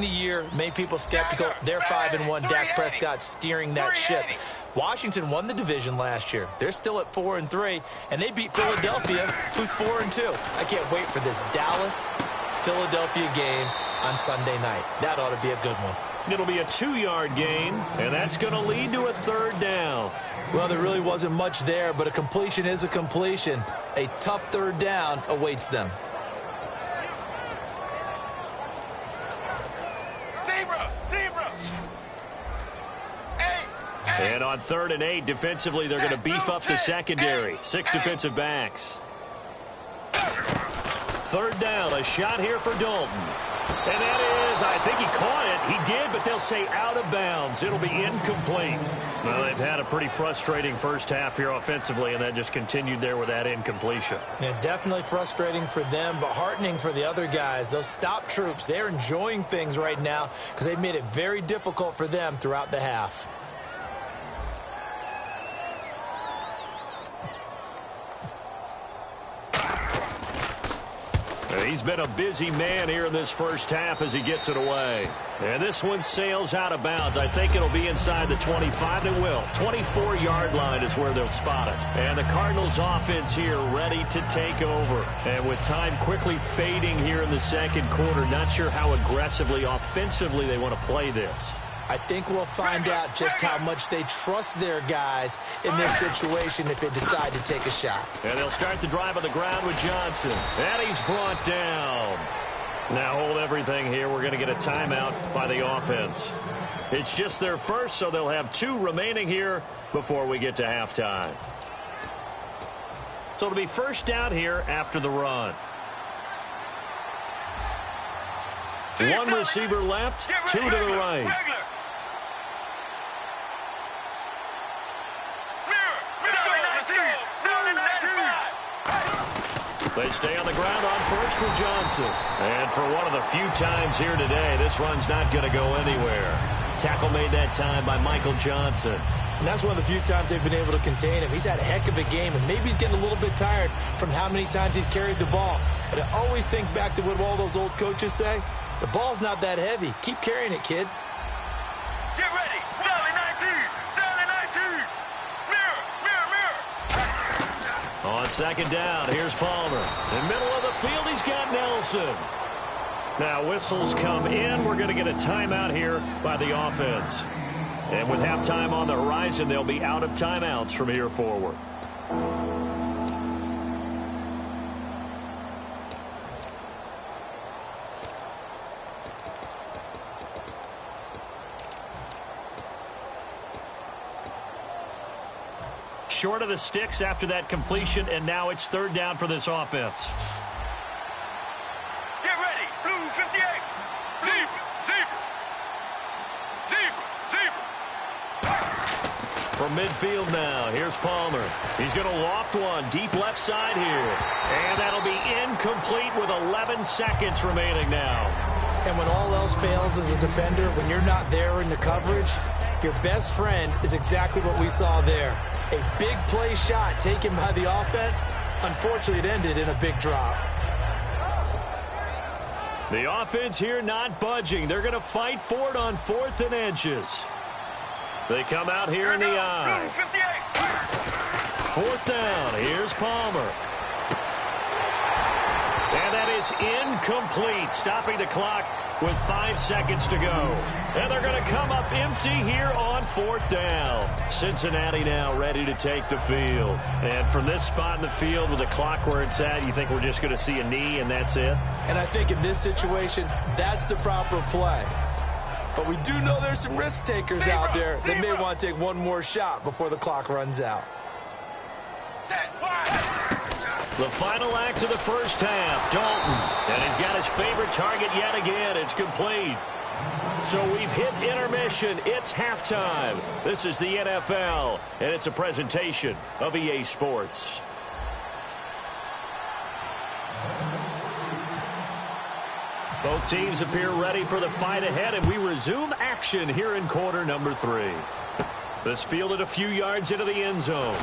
the year made people skeptical. They're 5-1. Dak Prescott steering that ship. Washington won the division last year. They're still at 4-3, and they beat Philadelphia, who's 4-2. I can't wait for this Dallas-Philadelphia game on Sunday night. That ought to be a good one. It'll be a 2-yard gain, and that's going to lead to a 3rd down. Well, there really wasn't much there, but a completion is a completion. A tough 3rd down awaits them. And on 3rd and 8, defensively, they're going to beef up the secondary. 6 defensive backs. 3rd down, a shot here for Dalton. And that is, I think he caught it. He did, but they'll say out of bounds. It'll be incomplete. Well, they've had a pretty frustrating first half here offensively, and that just continued there with that incompletion. Yeah, definitely frustrating for them, but heartening for the other guys. Those stop troops, they're enjoying things right now because they've made it very difficult for them throughout the half. He's been a busy man here in this first half as he gets it away. And this one sails out of bounds. I think it'll be inside the 25. It will. 24-yard line is where they'll spot it. And the Cardinals offense here ready to take over. And with time quickly fading here in the second quarter, not sure how aggressively, offensively they want to play this. I think we'll find out just how much they trust their guys in this situation if they decide to take a shot. And they'll start the drive on the ground with Johnson. And he's brought down. Now hold everything here. We're going to get a timeout by the offense. It's just their first, so they'll have 2 remaining here before we get to halftime. So it'll be first down here after the run. 1 receiver left, 2 to the right. They stay on the ground on first with Johnson. And for one of the few times here today, this run's not going to go anywhere. Tackle made that time by Michael Johnson. And that's one of the few times they've been able to contain him. He's had a heck of a game, and maybe he's getting a little bit tired from how many times he's carried the ball. But I always think back to what all those old coaches say. The ball's not that heavy. Keep carrying it, kid. Get ready. Sally 19. Sally 19. Mirror, mirror, mirror. On second down, here's Palmer. In the middle of the field, he's got Nelson. Now whistles come in. We're going to get a timeout here by the offense. And with halftime on the horizon, they'll be out of timeouts from here forward. Short of the sticks after that completion, and now it's 3rd down for this offense. Get ready. Blue 58. Zebra, zebra. Zebra, zebra. From midfield now, here's Palmer. He's going to loft one deep left side here. And that'll be incomplete with 11 seconds remaining now. And when all else fails as a defender, when you're not there in the coverage, your best friend is exactly what we saw there. A big play shot taken by the offense. Unfortunately, it ended in a big drop. The offense here not budging. They're going to fight for it on 4th and inches. They come out here in the eye. 4th down. Here's Palmer. And that is incomplete, stopping the clock with 5 seconds to go. And they're going to come up empty here on 4th down. Cincinnati now ready to take the field. And from this spot in the field with the clock where it's at, you think we're just going to see a knee and that's it? And I think in this situation, that's the proper play. But we do know there's some risk takers out there that may want to take one more shot before the clock runs out. The final act of the first half, Dalton. And he's got his favorite target yet again. It's complete. So we've hit intermission. It's halftime. This is the NFL, and it's a presentation of EA Sports. Both teams appear ready for the fight ahead, and we resume action here in quarter number 3. This fielded a few yards into the end zone.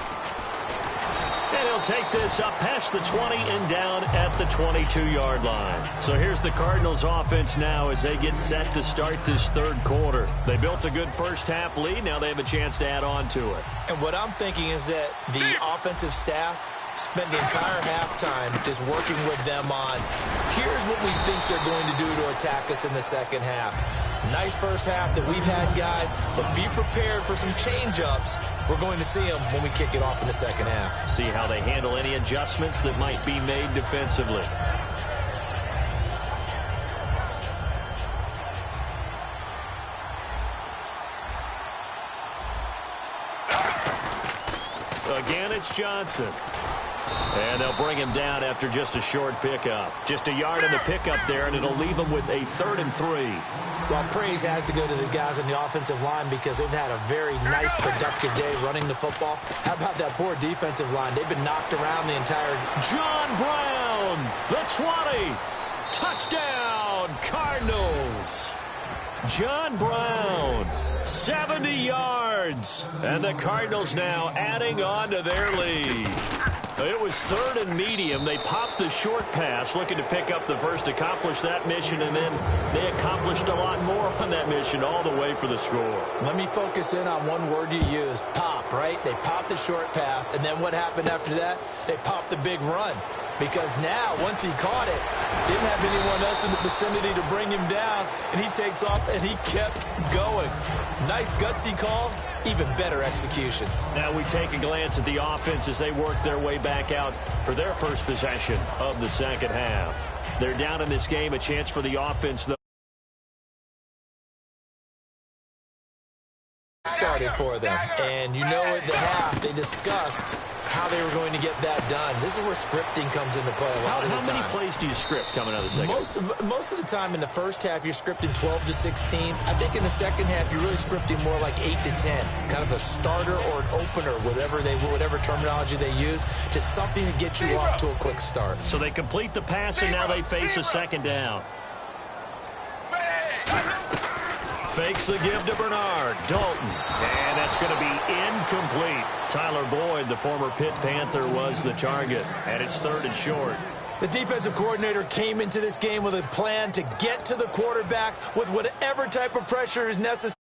And he'll take this up past the 20 and down at the 22-yard line. So here's the Cardinals offense now as they get set to start this third quarter. They built a good first-half lead. Now they have a chance to add on to it. And what I'm thinking is that the offensive staff spent the entire halftime just working with them on, here's what we think they're going to do to attack us in the second half. Nice first half that we've had, guys, but be prepared for some change-ups. We're going to see them when we kick it off in the second half. See how they handle any adjustments that might be made defensively. Again, it's Johnson. And they'll bring him down after just a short pickup. Just a yard on the pickup there, and it'll leave him with a 3rd and 3. Well, praise has to go to the guys on the offensive line because they've had a very nice, productive day running the football. How about that poor defensive line? They've been knocked around the entire... John Brown, the 20. Touchdown, Cardinals. John Brown, 70 yards. And the Cardinals now adding on to their lead. It was 3rd and medium. They popped the short pass, looking to pick up the first, accomplish that mission, and then they accomplished a lot more on that mission all the way for the score. Let me focus in on one word you used, pop, right? They popped the short pass, and then what happened after that? They popped the big run. Because now, once he caught it, didn't have anyone else in the vicinity to bring him down, and he takes off, and he kept going. Nice gutsy call, even better execution. Now we take a glance at the offense as they work their way back out for their first possession of the second half. They're down in this game, a chance for the offense, though. Started for them, and you know at the half they discussed how they were going to get that done. This is where scripting comes into play a lot of the time. How many plays do you script coming out of the second? Most of the time in the first half you're scripting 12 to 16. I think in the second half you're really scripting more like 8 to 10, kind of a starter or an opener, whatever terminology they use, just something to get you off to a quick start. So they complete the pass and now they face a second down. Fakes the give to Bernard. Dalton. And that's going to be incomplete. Tyler Boyd, the former Pitt Panther, was the target. And it's 3rd and short. The defensive coordinator came into this game with a plan to get to the quarterback with whatever type of pressure is necessary.